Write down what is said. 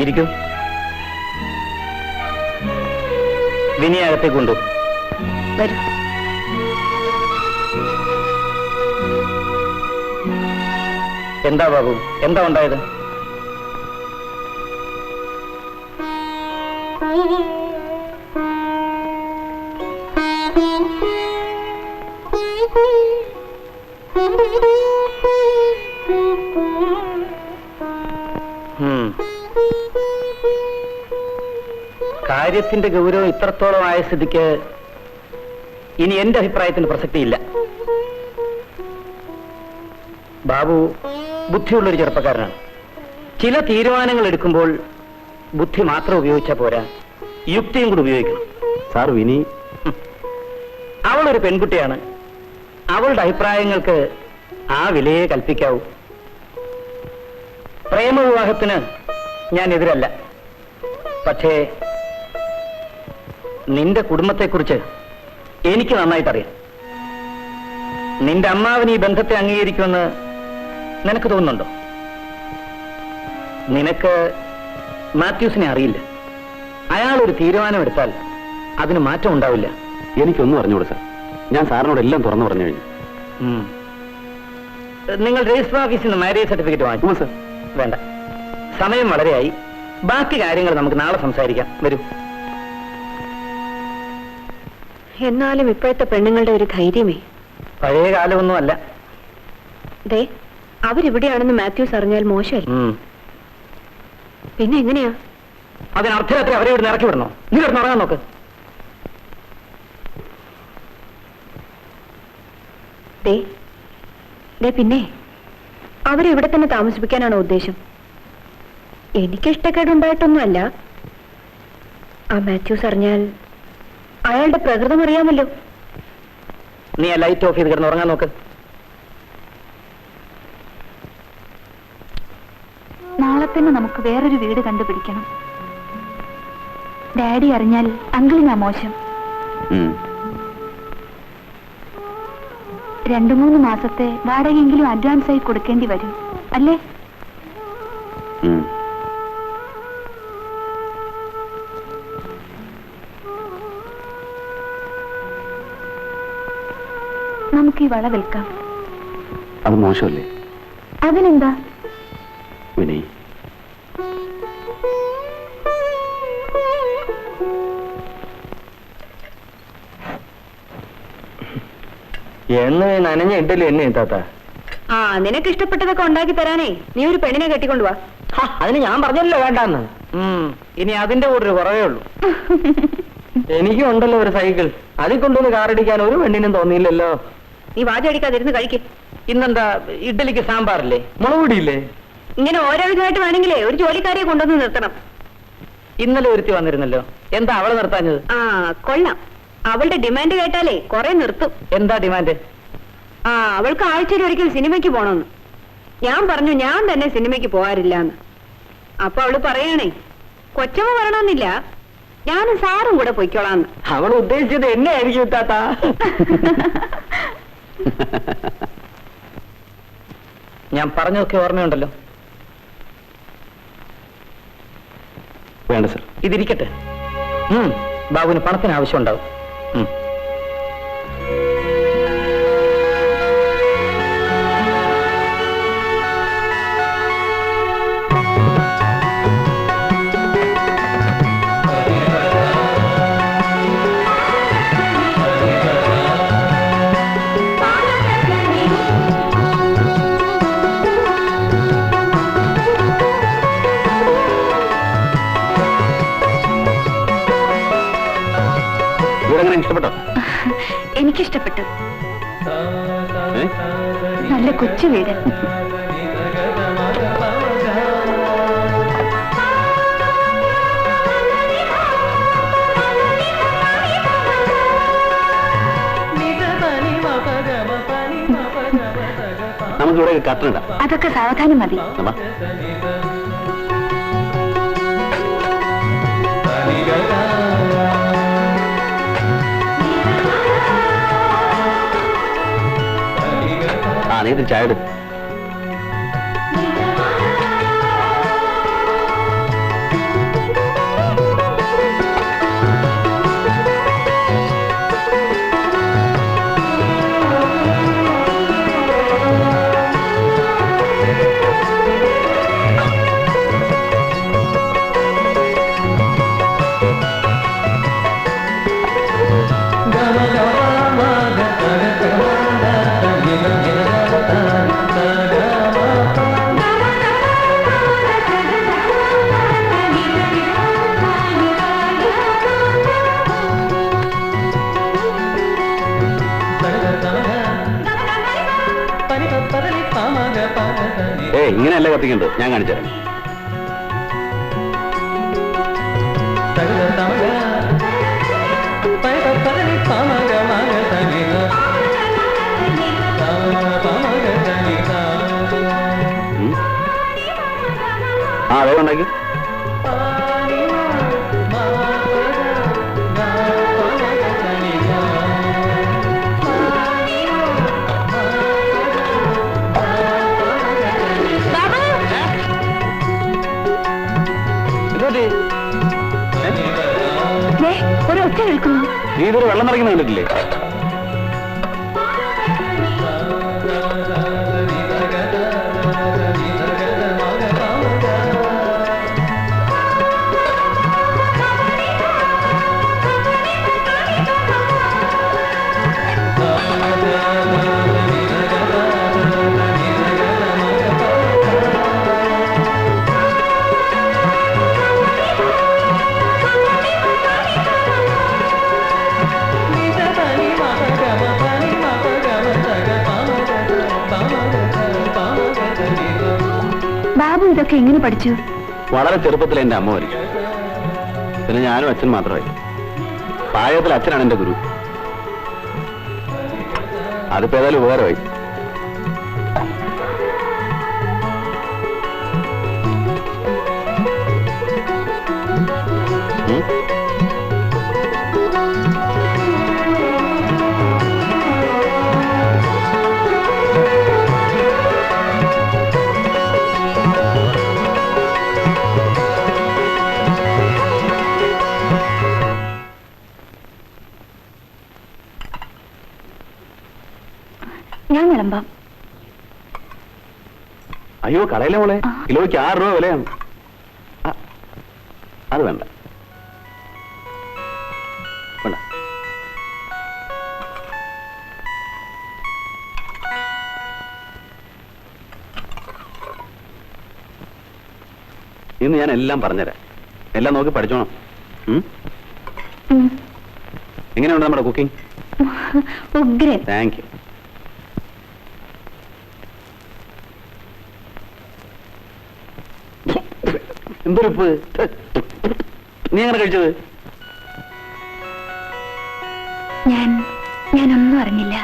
ഇരിക്കും. വിനിയകത്തേക്ക് കൊണ്ടു വരൂ. എന്താ ബാബു, എന്താ ഉണ്ടായത്? കാര്യത്തിന്റെ ഗൗരവം ഇത്രത്തോളം ആയ സ്ഥിതിക്ക് ഇനി എന്റെ അഭിപ്രായത്തിന് പ്രസക്തിയില്ല. ബാബു ബുദ്ധിയുള്ളൊരു ചെറുപ്പക്കാരനാണ്. ചില തീരുമാനങ്ങൾ എടുക്കുമ്പോൾ ബുദ്ധി മാത്രം ഉപയോഗിച്ചാൽ പോരാ, യുക്തിയും കൂടി ഉപയോഗിക്കണം. സാർ, വിനി അവളൊരു പെൺകുട്ടിയാണ്. അവളുടെ അഭിപ്രായങ്ങൾക്ക് ആ വിലയെ കൽപ്പിക്കാവൂ. പ്രേമവിവാഹത്തിന് ഞാൻ എതിരല്ല. പക്ഷേ നിന്റെ കുടുംബത്തെക്കുറിച്ച് എനിക്ക് നന്നായിട്ടറിയാം. നിന്റെ അമ്മാവൻ ഈ ബന്ധത്തെ അംഗീകരിക്കുമെന്ന് നിനക്ക് തോന്നുന്നുണ്ടോ? നിനക്ക് മാത്യൂസിനെ അറിയില്ല. അയാൾ ഒരു തീരുമാനമെടുത്താൽ അതിന് മാറ്റം ഉണ്ടാവില്ല. എനിക്കൊന്നും അറിഞ്ഞൂടെ സാർ. ഞാൻ സാറിനോട് എല്ലാം തുറന്നു പറഞ്ഞു കഴിഞ്ഞു. നിങ്ങൾ രജിസ്റ്റർ ഓഫീസിൽ നിന്ന് മാരേജ് സർട്ടിഫിക്കറ്റ് വാങ്ങിക്കുമോ? സാർ, വേണ്ട, സമയം വളരെയായി. ബാക്കി കാര്യങ്ങൾ നമുക്ക് നാളെ സംസാരിക്കാം. വരൂ. എന്നാലും ഇപ്പോഴത്തെ പെണ്ണുങ്ങളുടെ ഒരു ധൈര്യമേ പഴയ കാലമൊന്നും അല്ല. ദേ, അവരിവിടെയാണെന്ന് മാത്യൂസ് അറിഞ്ഞാൽ മോശമല്ല. പിന്നെ എങ്ങനെയാ? അതിനർത്ഥരാത്രി അവരെ ഇവിടെ ഇറക്കി വിടണോ? നീ ഇവിടെ ഉറങ്ങാൻ നോക്ക്. പിന്നെ അവരിവിടെ തന്നെ താമസിപ്പിക്കാനാണോ ഉദ്ദേശം? എനിക്കിഷ്ടക്കേടുണ്ടായിട്ടൊന്നുമല്ല. ആ മാത്യൂസ് അറിഞ്ഞാൽ അയാളുടെ പ്രകൃതം അറിയാമല്ലോ. നീ ആ ലൈറ്റ് ഓഫ് ചെയ്ത് കിടന്ന് ഉറങ്ങാൻ നോക്ക്. നാളെ തന്നെ നമുക്ക് വേറൊരു വീട് കണ്ടുപിടിക്കണം. ഡാഡി അറിഞ്ഞാൽ അങ്കിളിനാ മോശം. 2-3 മാസത്തെ വാടകയെങ്കിലും അഡ്വാൻസ് ആയി കൊടുക്കേണ്ടി വരും അല്ലേ? നമുക്ക് ഈ വള വിൽക്കാം. അത് മോശമല്ലേ? അതിനെന്താ വിനയ്, എന്ന് നനഞ്ഞ ഇഡലി എന്നെ താത്ത. ആ, നിനക്ക് ഇഷ്ടപ്പെട്ടതൊക്കെ ഉണ്ടാക്കി തരാനേ നീ ഒരു പെണ്ണിനെ കെട്ടിക്കൊണ്ടുവാ. അതിന് ഞാൻ പറഞ്ഞല്ലോ വേണ്ടാന്ന്. ഇനി അതിന്റെ കൂടെ ഒരു കുറവേ ഉള്ളൂ. എനിക്കും ഉണ്ടല്ലോ ഒരു സൈക്കിൾ. അതിൽ കൊണ്ടുവന്ന് കാറടിക്കാൻ ഒരു പെണ്ണിനും തോന്നിയില്ലല്ലോ. നീ വാചടിക്കാതിരുന്ന് കഴിക്കും. ഇന്നെന്താ ഇഡ്ഡലിക്ക് സാമ്പാറില്ലേ, മുളക് പൊടിയില്ലേ? ഇങ്ങനെ ഓരോ വിധമായിട്ട് വേണമെങ്കിലേ ഒരു ജോലിക്കാരിയെ കൊണ്ടുവന്ന് നിർത്തണം. ഇന്നലെ ഒരുത്തി വന്നിരുന്നല്ലോ, എന്താ അവളെ നിർത്താഞ്ഞത്? ആ, കൊള്ളാം. അവളുടെ ഡിമാൻഡ് കേട്ടാലേ കുറെ നിർത്തും. എന്താ ഡിമാൻഡ്? അവൾക്ക് ആഴ്ചയിൽ ഒരിക്കൽ സിനിമയ്ക്ക് പോണമെന്ന്. ഞാൻ പറഞ്ഞു ഞാൻ തന്നെ സിനിമയ്ക്ക് പോകാറില്ല എന്ന്. അപ്പൊ അവള് പറയണേ, കൊച്ചമ്മ വരണമെന്നില്ല, ഞാനും സാറും കൂടെ പൊയ്ക്കോളാന്ന്. അവൾ ഉദ്ദേശിച്ചത് എന്നെ ആയിരിക്കും താത്ത. ഞാൻ പറഞ്ഞതൊക്കെ ഓർമ്മയുണ്ടല്ലോ. വേണ്ട സർ, ഇതിരിക്കട്ടെ. ബാബുവിന് പണത്തിന് ആവശ്യമുണ്ടാവും. ഇഷ്ടപ്പെട്ടോ? എനിക്കിഷ്ടപ്പെട്ടു. നല്ല കൊച്ചു വീട്. നമുക്കിവിടെ കട്ടനിടാം. അതൊക്കെ സാവധാനം മതി. നീ ചായ എടു. ഇങ്ങനെയല്ല കത്തിക്കേണ്ടത്, ഞാൻ കാണിച്ചു തരാം. ആ വേഗം ഉണ്ടാക്കി. ഒരു ഒറ്റ കേൾക്കുന്നു. നീ ഇതൊരു വെള്ളം നിറയ്ക്കുന്ന കണ്ടിട്ടില്ലേ? ബാബു ഇതൊക്കെ എങ്ങനെ പഠിച്ചു? വളരെ ചെറുപ്പത്തിൽ എന്റെ അമ്മ മരിച്ചു. പിന്നെ ഞാനും അച്ഛൻ മാത്രമായി. പ്രായത്തിൽ അച്ഛനാണ് എന്റെ ഗുരു. അതിപ്പോ ഏതായാലും ഉപകാരമായി. ഞാൻ വിളമ്പാം. അയ്യോ കളയില്ല മോളെ, കിലോയ്ക്ക് 6 രൂപ വിലയാണ്. അത് വേണ്ട വേണ്ട. ഇന്ന് ഞാൻ എല്ലാം പറഞ്ഞുതരാം. എല്ലാം നോക്കി പഠിച്ചോണം. എങ്ങനെയുണ്ട് നമ്മുടെ കുക്കിംഗ്? ഉഗ്രൻ. Thank you. എന്തൊരുപ്പ്! നീ എങ്ങനെ കഴിച്ചത്? ഞാനൊന്നും അറിഞ്ഞില്ല.